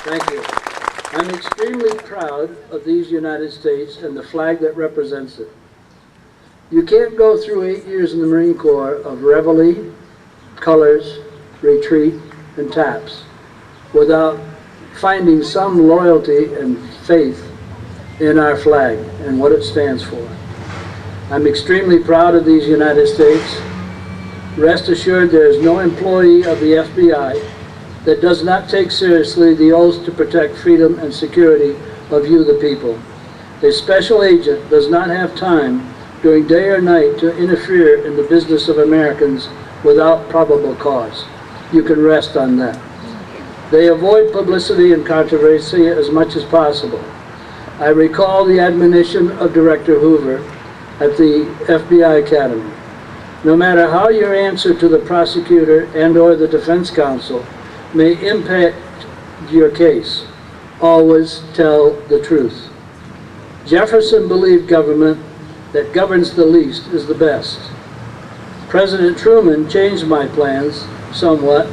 Thank you. I'm extremely proud of these United States and the flag that represents it. You can't go through 8 years in the Marine Corps of reveille, colors, retreat, and taps without finding some loyalty and faith in our flag and what it stands for. I'm extremely proud of these United States. Rest assured there is no employee of the FBI that does not take seriously the oath to protect freedom and security of you, the people. A special agent does not have time during day or night to interfere in the business of Americans without probable cause. You can rest on that. They avoid publicity and controversy as much as possible. I recall the admonition of Director Hoover at the FBI Academy. No matter how your answer to the prosecutor and/or the defense counsel may impact your case, always tell the truth. Jefferson believed government that governs the least is the best. President Truman changed my plans somewhat.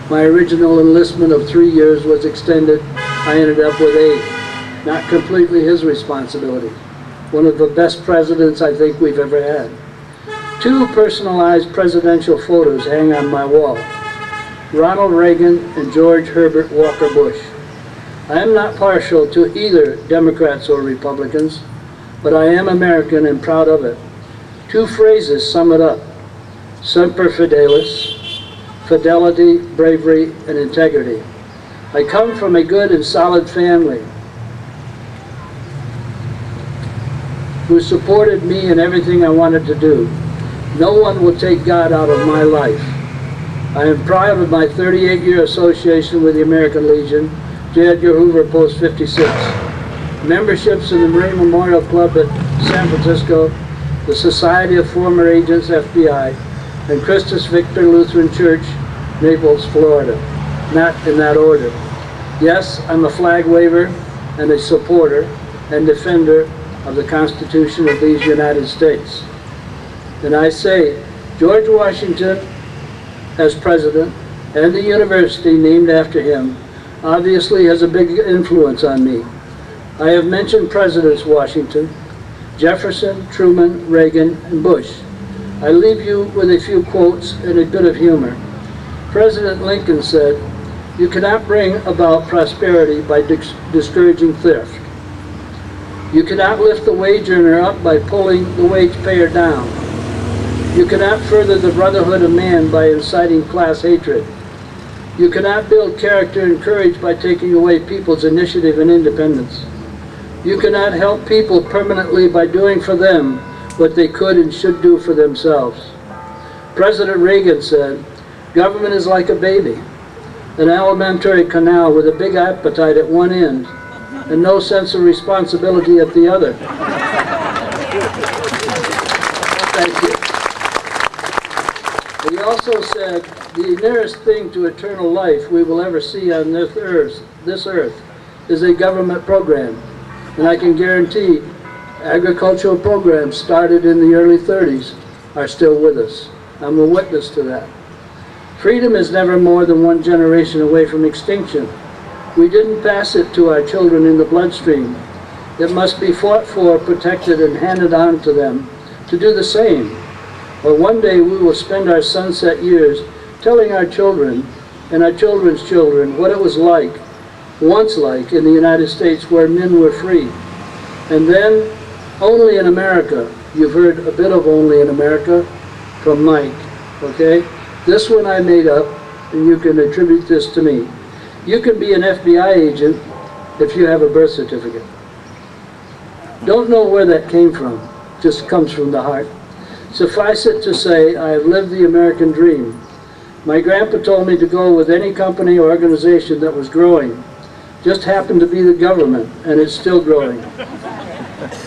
My original enlistment of 3 years was extended. I ended up with 8. Not completely his responsibility. One of the best presidents I think we've ever had. 2 personalized presidential photos hang on my wall. Ronald Reagan and George Herbert Walker Bush. I am not partial to either Democrats or Republicans, but I am American and proud of it. 2 phrases sum it up. Semper Fidelis, fidelity, bravery, and integrity. I come from a good and solid family who supported me in everything I wanted to do. No one will take God out of my life. I am proud of my 38-year association with the American Legion, J. Edgar Hoover, Post 56. Memberships in the Marine Memorial Club at San Francisco, the Society of Former Agents, FBI, and Christus Victor Lutheran Church, Naples, Florida. Not in that order. Yes, I'm a flag waver and a supporter and defender of the Constitution of these United States. And I say, George Washington, as president, and the university named after him, obviously has a big influence on me. I have mentioned Presidents Washington, Jefferson, Truman, Reagan, and Bush. I leave you with a few quotes and a bit of humor. President Lincoln said, "You cannot bring about prosperity by discouraging theft. You cannot lift the wage earner up by pulling the wage payer down. You cannot further the brotherhood of man by inciting class hatred. You cannot build character and courage by taking away people's initiative and independence. You cannot help people permanently by doing for them what they could and should do for themselves." President Reagan said, "Government is like a baby, an alimentary canal with a big appetite at one end and no sense of responsibility at the other." Thank you. He also said, "The nearest thing to eternal life we will ever see on this earth is a government program." And I can guarantee agricultural programs started in the early 30s are still with us. I'm a witness to that. Freedom is never more than one generation away from extinction. We didn't pass it to our children in the bloodstream. It must be fought for, protected, and handed on to them to do the same. Or one day we will spend our sunset years telling our children and our children's children what it was like, once like, in the United States where men were free. And then, only in America. You've heard a bit of Only in America from Mike, okay? This one I made up, and you can attribute this to me. You can be an FBI agent if you have a birth certificate. Don't know where that came from, just comes from the heart. Suffice it to say, I have lived the American dream. My grandpa told me to go with any company or organization that was growing. Just happened to be the government, and it's still growing.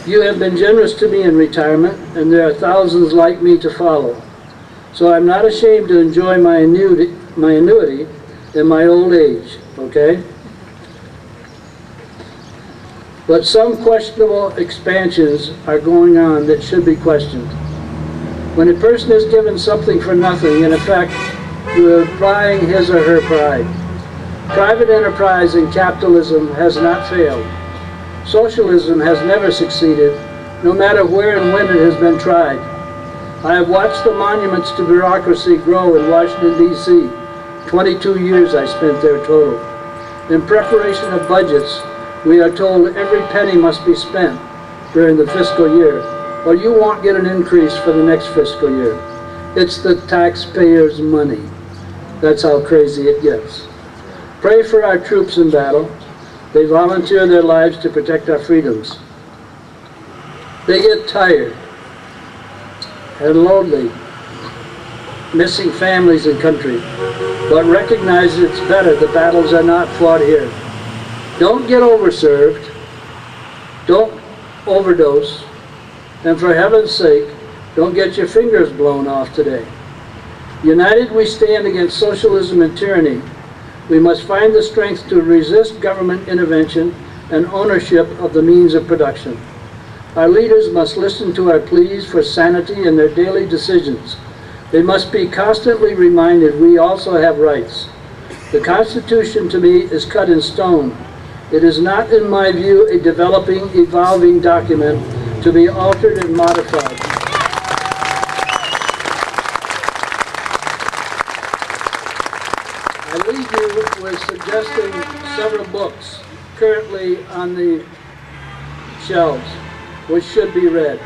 You have been generous to me in retirement, and there are thousands like me to follow. So I'm not ashamed to enjoy my annuity in my old age, okay? But some questionable expansions are going on that should be questioned. When a person is given something for nothing, in effect, you are buying his or her pride. Private enterprise and capitalism has not failed. Socialism has never succeeded, no matter where and when it has been tried. I have watched the monuments to bureaucracy grow in Washington, D.C. 22 years I spent there total. In preparation of budgets, we are told every penny must be spent during the fiscal year, or you won't get an increase for the next fiscal year. It's the taxpayers' money. That's how crazy it gets. Pray for our troops in battle. They volunteer their lives to protect our freedoms. They get tired and lonely, missing families and country, but recognize it's better. The battles are not fought here. Don't get overserved. Don't overdose. And for heaven's sake, don't get your fingers blown off today. United we stand against socialism and tyranny. We must find the strength to resist government intervention and ownership of the means of production. Our leaders must listen to our pleas for sanity in their daily decisions. They must be constantly reminded we also have rights. The Constitution to me is cut in stone. It is not, in my view, a developing, evolving document to be altered and modified. I leave you with suggesting several books currently on the shelves, which should be read.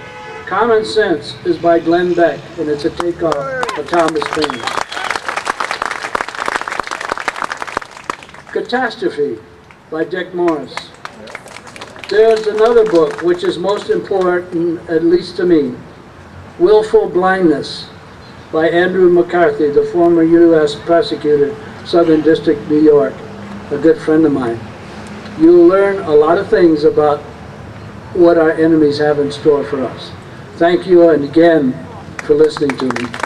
Common Sense is by Glenn Beck, and it's a takeoff of Thomas Paine. Catastrophe by Dick Morris. There's another book which is most important, at least to me, Willful Blindness by Andrew McCarthy, the former U.S. prosecutor, Southern District, New York, a good friend of mine. You'll learn a lot of things about what our enemies have in store for us. Thank you, and again, for listening to me.